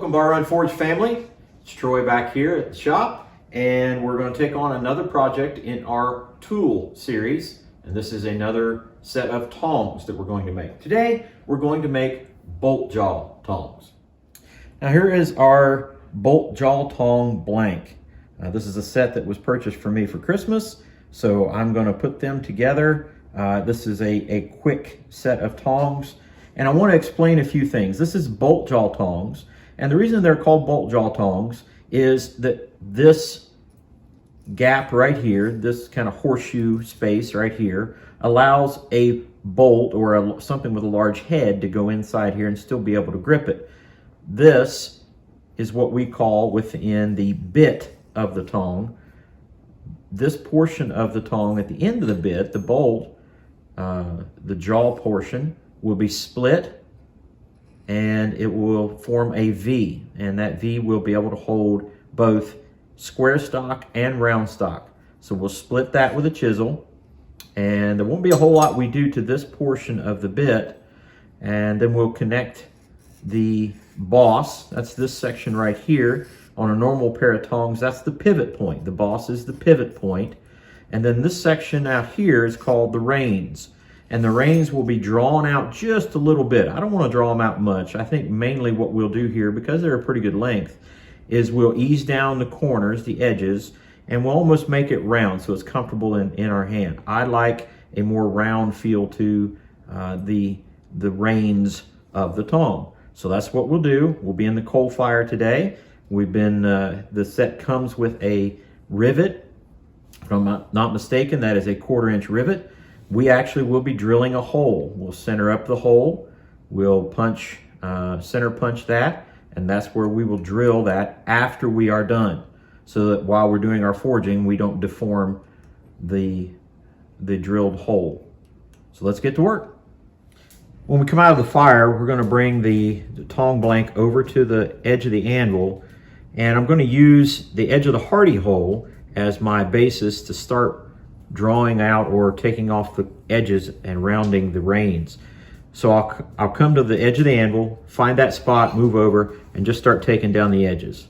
Welcome Bar Run Forge family. It's Troy back here at the shop, and we're going to take on another project in our tool series, and this is another set of tongs that we're going to make. Today we're going to make bolt jaw tongs. Now here is our bolt jaw tong blank. This is a set that was purchased for me for Christmas, so I'm going to put them together. This is a quick set of tongs, and I want to explain a few things. This is bolt jaw tongs, and the reason they're called bolt jaw tongs is that this gap right here, this kind of horseshoe space right here, allows a bolt or something with a large head to go inside here and still be able to grip it. This is what we call within the bit of the tong. This portion of the tong at the end of the bit, the bolt, the jaw portion, will be split and it will form a V, and that V will be able to hold both square stock and round stock. So we'll split that with a chisel, and there won't be a whole lot we do to this portion of the bit, and then we'll connect the boss. That's this section right here. On a normal pair of tongs, that's the pivot point. The boss is the pivot point, and then this section out here is called the reins. And the reins will be drawn out just a little bit. I don't want to draw them out much. I think mainly what we'll do here, because they're a pretty good length, is we'll ease down the corners, the edges, and we'll almost make it round so it's comfortable in our hand. I like a more round feel to the reins of the tong. So that's what we'll do. We'll be in the coal fire today. We've been, the set comes with a rivet. If I'm not mistaken, that is a 1/4 inch rivet. We actually will be drilling a hole. We'll center up the hole. We'll punch, center punch that, and that's where we will drill that after we are done, so that while we're doing our forging, we don't deform the drilled hole. So let's get to work. When we come out of the fire, we're going to bring the tong blank over to the edge of the anvil, and I'm going to use the edge of the hardy hole as my basis to start drawing out or taking off the edges and rounding the reins. So I'll come to the edge of the anvil, find that spot, move over, and just start taking down the edges.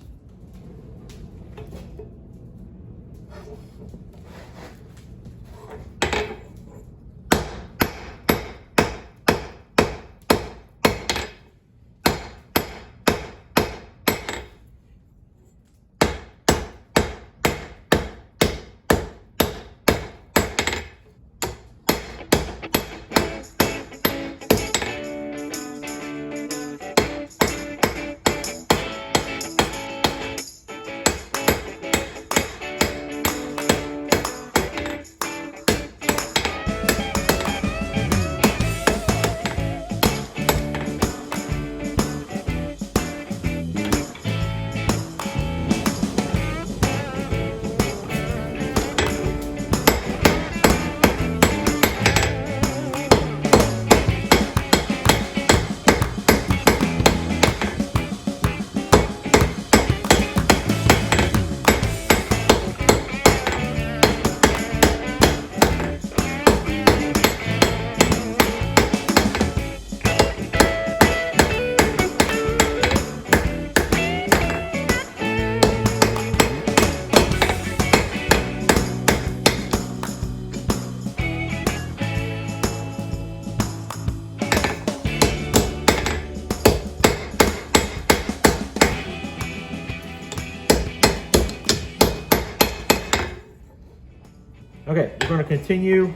Okay, we're going to continue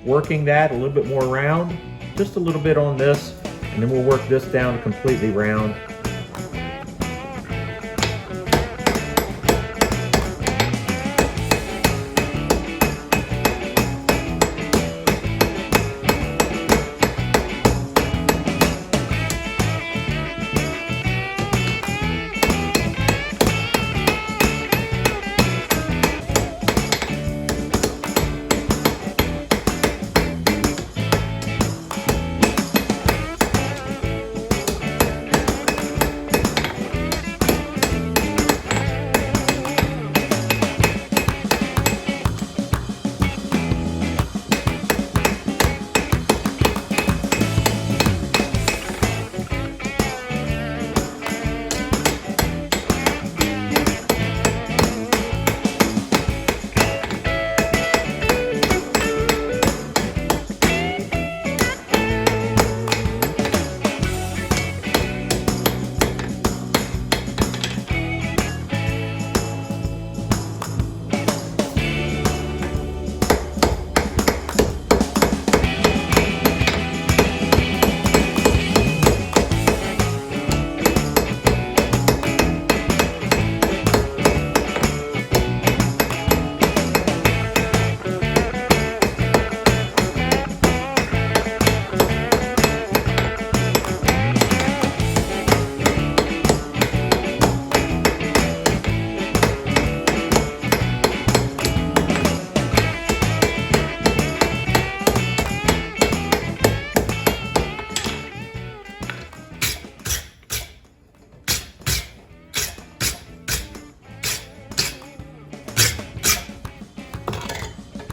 working that a little bit more round, just a little bit on this, and then we'll work this down completely round.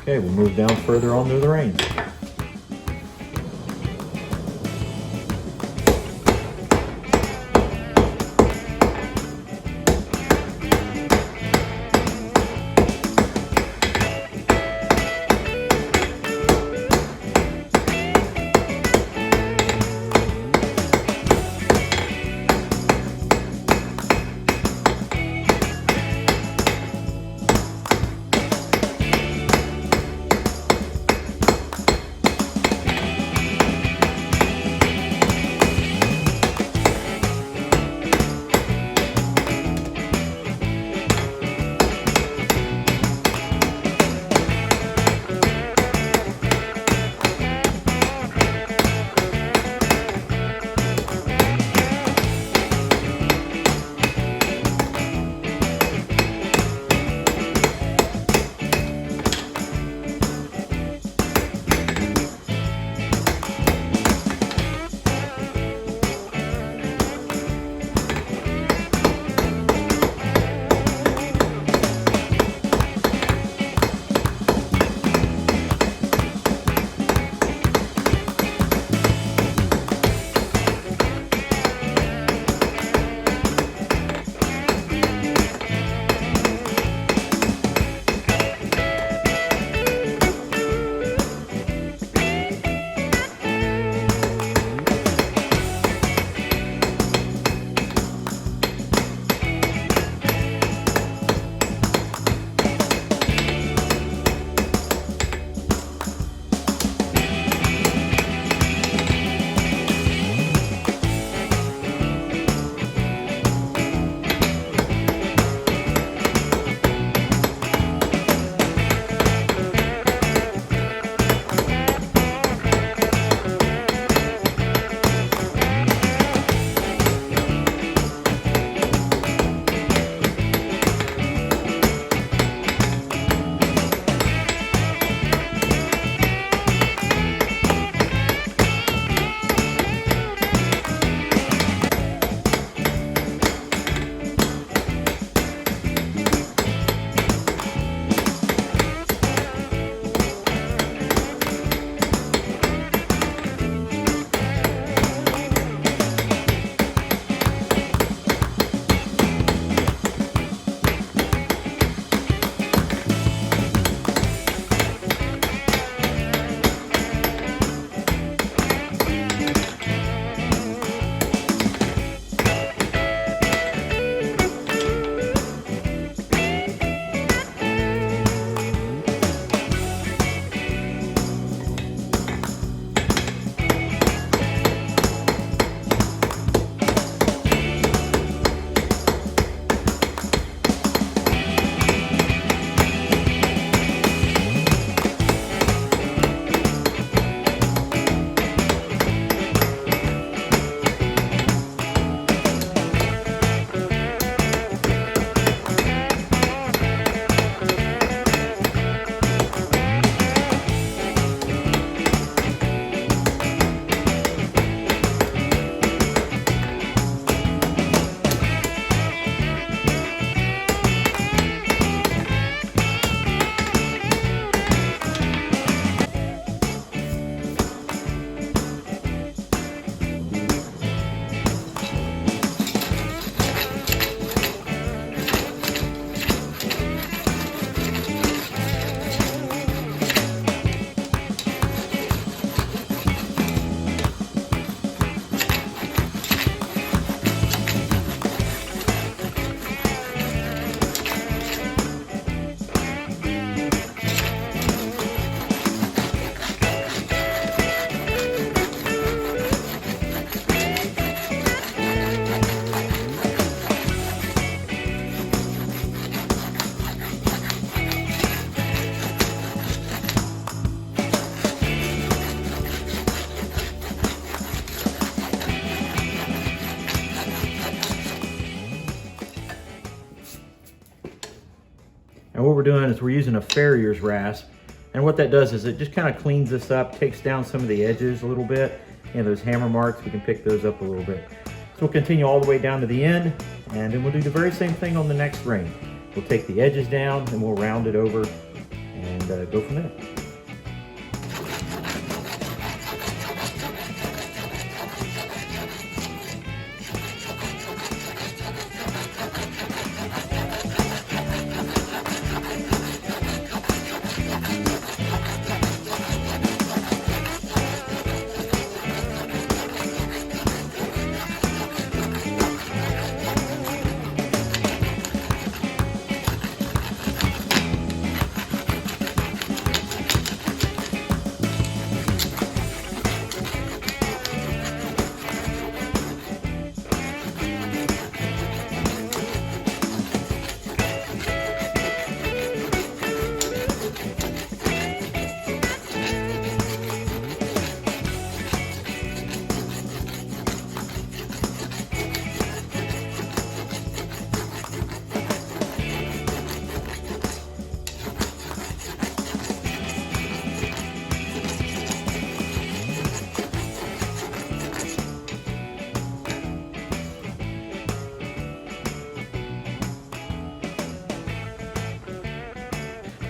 Okay, we'll move down further onto the reins. And what we're doing is we're using a farrier's rasp. And what that does is it just kind of cleans this up, takes down some of the edges a little bit. And those hammer marks, we can pick those up a little bit. So we'll continue all the way down to the end, and then we'll do the very same thing on the next ring. We'll take the edges down and we'll round it over, and and go from there.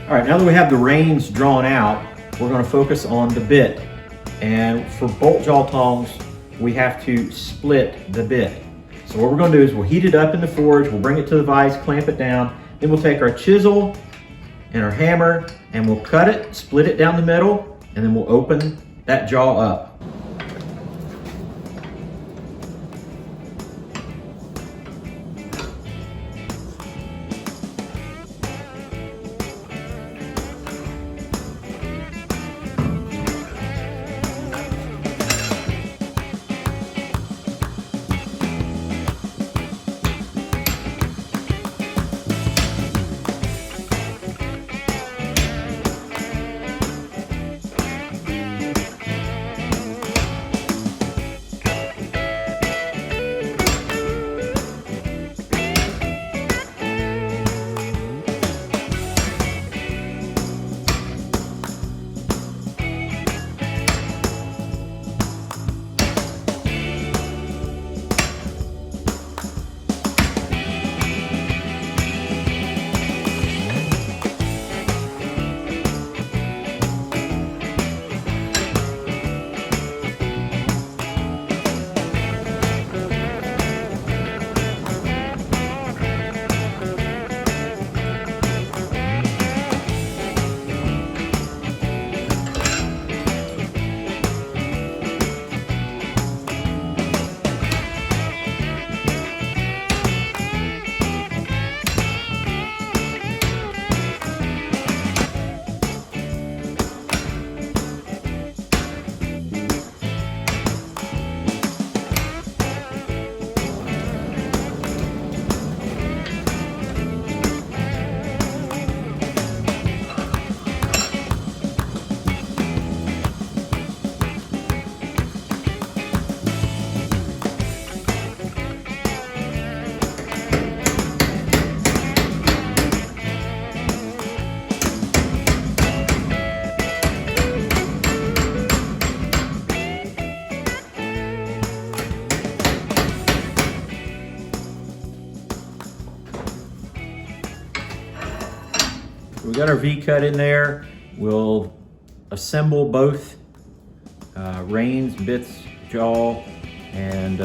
All right, now that we have the reins drawn out, we're going to focus on the bit. And for bolt jaw tongs, we have to split the bit. So what we're going to do is we'll heat it up in the forge, we'll bring it to the vise, clamp it down, then we'll take our chisel and our hammer and we'll cut it, split it down the middle, and then we'll open that jaw up. We got our V-cut in there. We'll assemble both reins, bits, jaw, and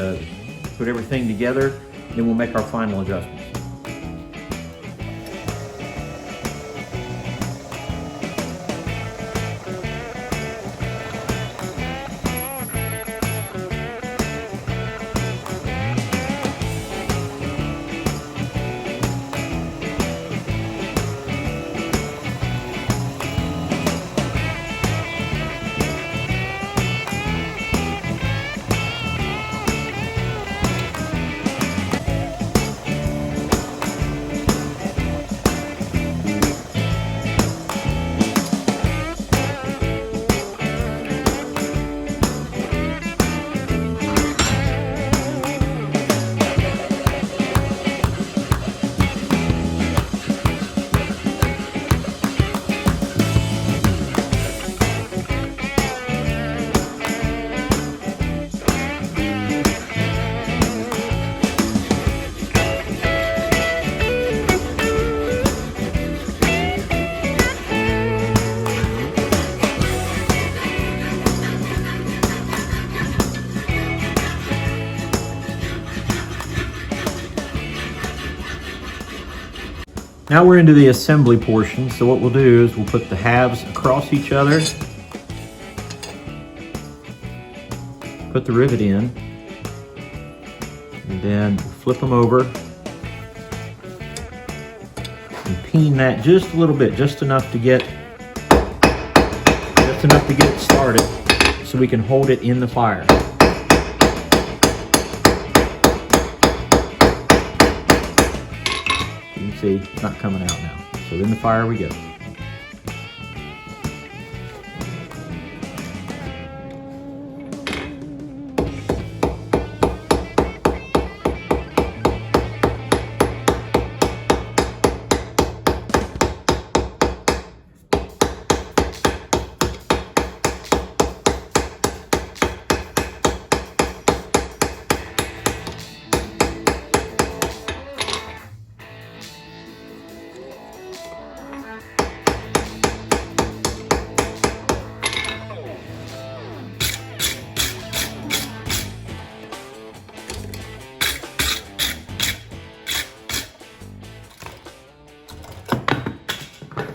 put everything together. Then we'll make our final adjustments. Now we're into the assembly portion. So what we'll do is we'll put the halves across each other, put the rivet in, and then flip them over and peen that just a little bit, just enough to get it started so we can hold it in the fire. You can see it's not coming out now. So in the fire we go.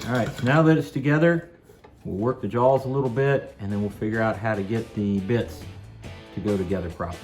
All right, so now that it's together, we'll work the jaws a little bit, and then we'll figure out how to get the bits to go together properly.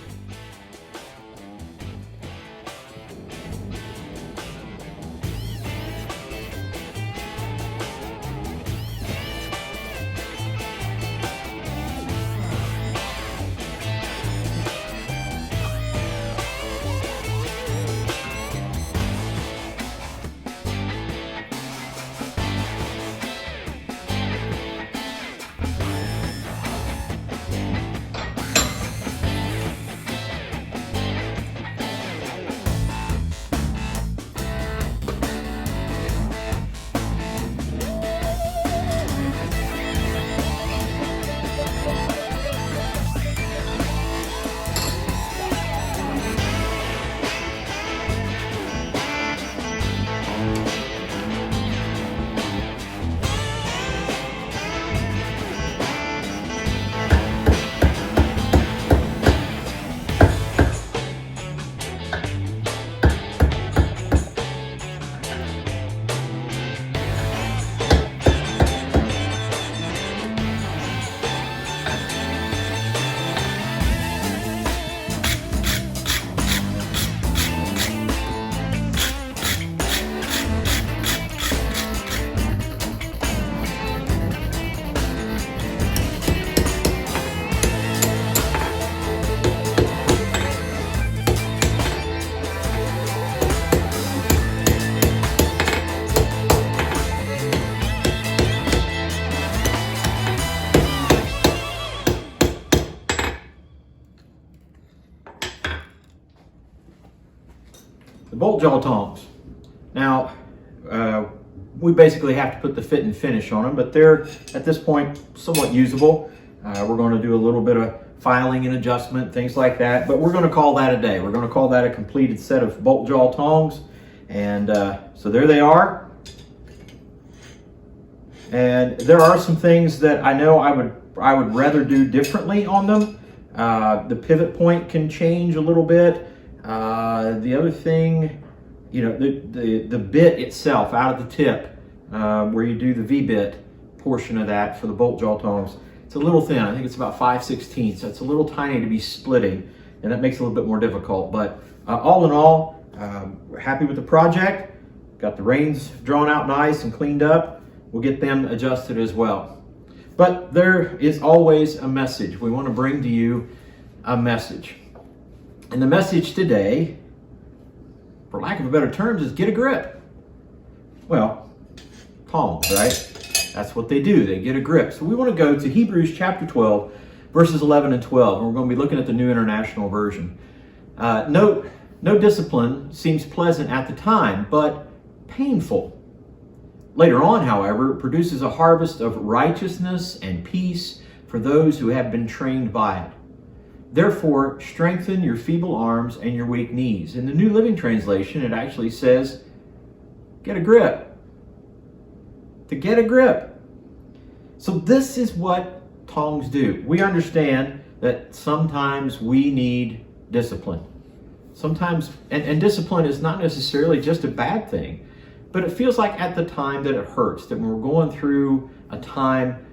The Bolt Jaw Tongs. Now, we basically have to put the fit and finish on them, but they're, at this point, somewhat usable. We're going to do a little bit of filing and adjustment, things like that, but we're going to call that a day. We're going to call that a completed set of Bolt Jaw Tongs. And so there they are. And there are some things that I know I would rather do differently on them. The pivot point can change a little bit. The other thing, you know, the bit itself out of the tip, where you do the V-bit portion of that for the Bolt Jaw Tongs, it's a little thin. I think it's about 5/16, so it's a little tiny to be splitting, and that makes it a little bit more difficult. But all in all, we're happy with the project. Got the reins drawn out nice and cleaned up. We'll get them adjusted as well. But there is always a message. We want to bring to you a message. And the message today, for lack of a better terms, is get a grip. Well, tongs, right? That's what they do. They get a grip. So we want to go to Hebrews chapter 12, verses 11 and 12. And we're going to be looking at the New International Version. Note, no discipline seems pleasant at the time, but painful. Later on, however, it produces a harvest of righteousness and peace for those who have been trained by it. Therefore, strengthen your feeble arms and your weak knees. In the New Living Translation, it actually says, get a grip. To get a grip. So this is what tongs do. We understand that sometimes we need discipline. Sometimes, and discipline is not necessarily just a bad thing. But it feels like at the time that it hurts, that when we're going through a time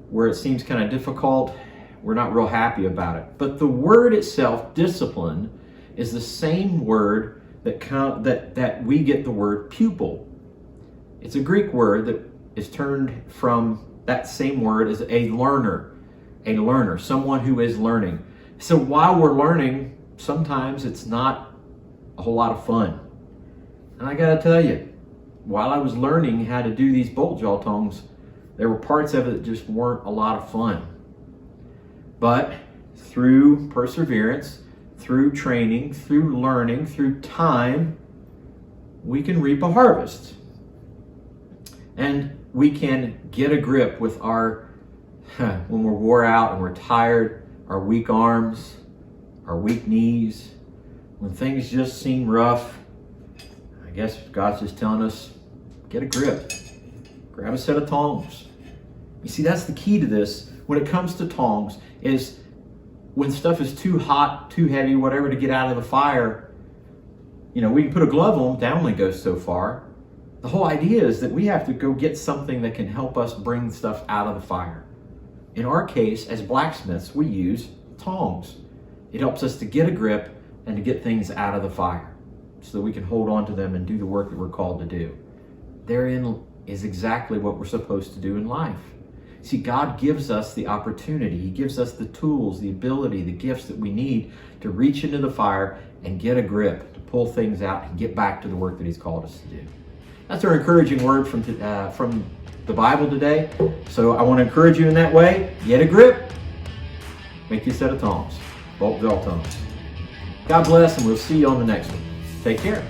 where it seems kind of difficult, we're not real happy about it. But the word itself, discipline, is the same word that we get the word pupil. It's a Greek word that is turned from that same word as a learner, someone who is learning. So while we're learning, sometimes it's not a whole lot of fun. And I gotta tell you, while I was learning how to do these bolt jaw tongs, there were parts of it that just weren't a lot of fun. But through perseverance, through training, through learning, through time, we can reap a harvest. And we can get a grip with our, when we're wore out and we're tired, our weak arms, our weak knees, when things just seem rough. I guess God's just telling us, get a grip. Grab a set of tongs. You see, that's the key to this when it comes to tongs, is when stuff is too hot, too heavy, whatever, to get out of the fire, we can put a glove on, that only goes so far. The whole idea is that we have to go get something that can help us bring stuff out of the fire. In our case, as blacksmiths, we use tongs. It helps us to get a grip and to get things out of the fire so that we can hold on to them and do the work that we're called to do. Therein is exactly what we're supposed to do in life. See, God gives us the opportunity. He gives us the tools, the ability, the gifts that we need to reach into the fire and get a grip, to pull things out and get back to the work that He's called us to do. That's our encouraging word from the Bible today. So I want to encourage you in that way. Get a grip. Make you a set of tongs. Bolt Jaw Tongs. God bless, and we'll see you on the next one. Take care.